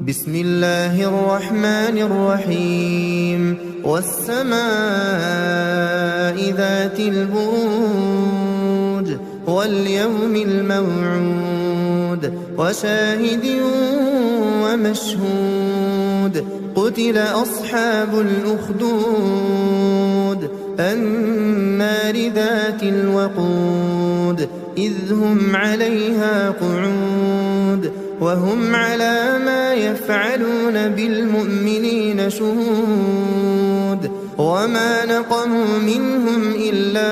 بسم الله الرحمن الرحيم والسماء ذات البروج واليوم الموعود وشاهد ومشهود قتل أصحاب الأخدود النار ذات الوقود إذ هم عليها قعود وهم على ما يفعلون بالمؤمنين شهود وما نقموا منهم إلا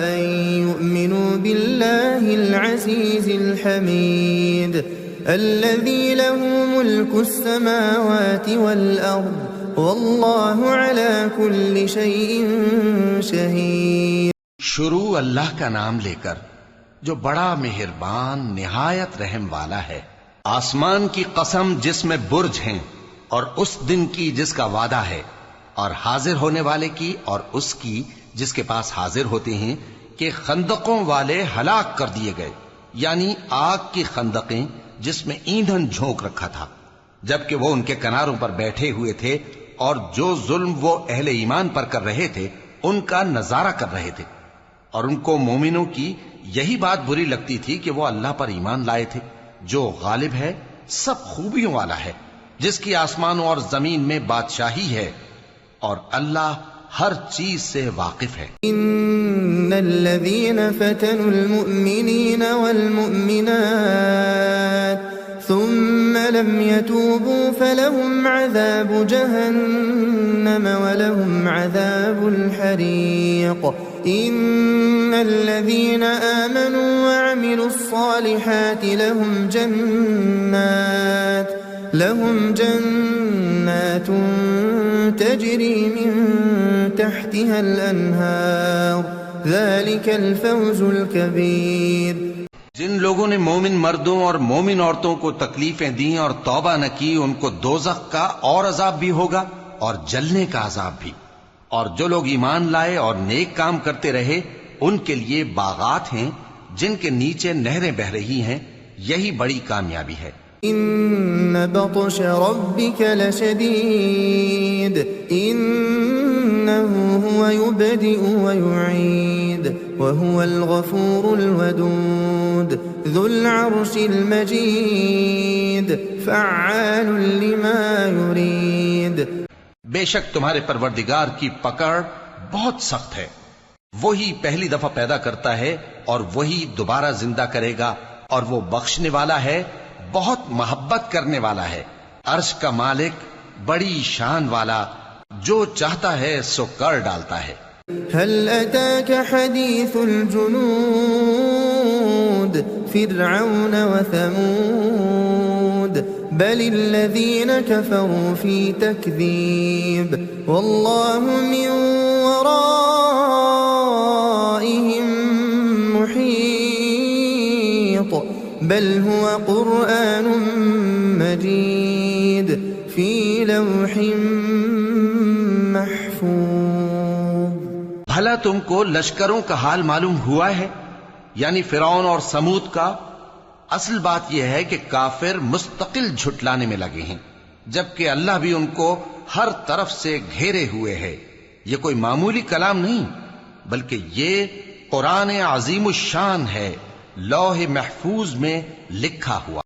أن يؤمنوا بالله العزيز الحميد الذي له ملك السماوات والأرض والله على كل شيء شهيد۔ شروع اللہ کا نام لے کر جو بڑا مہربان نہایت رحم والا ہے۔ آسمان کی قسم جس میں برج ہیں، اور اس دن کی جس کا وعدہ ہے، اور حاضر ہونے والے کی اور اس کی جس کے پاس حاضر ہوتے ہیں، کہ خندقوں والے ہلاک کر دیے گئے، یعنی آگ کی خندقیں جس میں ایندھن جھونک رکھا تھا، جبکہ وہ ان کے کناروں پر بیٹھے ہوئے تھے اور جو ظلم وہ اہل ایمان پر کر رہے تھے ان کا نظارہ کر رہے تھے، اور ان کو مومنوں کی یہی بات بری لگتی تھی کہ وہ اللہ پر ایمان لائے تھے جو غالب ہے، سب خوبیوں والا ہے، جس کی آسمانوں اور زمین میں بادشاہی ہے، اور اللہ ہر چیز سے واقف ہے۔ ان الذين فتنوا المؤمنين والمؤمنات ثم لم يتوبوا فلهم عذاب جهنم ولهم عذاب الحريق ان الذين آمنوا وعملوا الصالحات لهم جنات تجري من تحتها الأنهار ذلك الفوز الكبير۔ جن لوگوں نے مومن مردوں اور مومن عورتوں کو تکلیفیں دیں اور توبہ نہ کی، ان کو دوزخ کا اور عذاب بھی ہوگا اور جلنے کا عذاب بھی، اور جو لوگ ایمان لائے اور نیک کام کرتے رہے ان کے لیے باغات ہیں جن کے نیچے نہریں بہ رہی ہیں، یہی بڑی کامیابی ہے۔ ان بطش ربك لشديد انه هو يبدئ ويعيد وهو الغفور الودود ذو العرش المجيد فعال لما يريد۔ بے شک تمہارے پروردگار کی پکڑ بہت سخت ہے، وہی پہلی دفعہ پیدا کرتا ہے اور وہی دوبارہ زندہ کرے گا، اور وہ بخشنے والا ہے، بہت محبت کرنے والا ہے، عرش کا مالک، بڑی شان والا، جو چاہتا ہے سو کر ڈالتا ہے۔ هل أتاك حديث الجنود فرعون وثمود بل الذين كفروا في تكذيب والله من ورائهم محيط بل هو قرآن مجيد في لوح محفوظ۔ بھلا تم کو لشکروں کا حال معلوم ہوا ہے، یعنی فرعون اور سمود کا؟ اصل بات یہ ہے کہ کافر مستقل جھٹلانے میں لگے ہیں، جبکہ اللہ بھی ان کو ہر طرف سے گھیرے ہوئے ہے۔ یہ کوئی معمولی کلام نہیں، بلکہ یہ قرآن عظیم الشان ہے، لوح محفوظ میں لکھا ہوا۔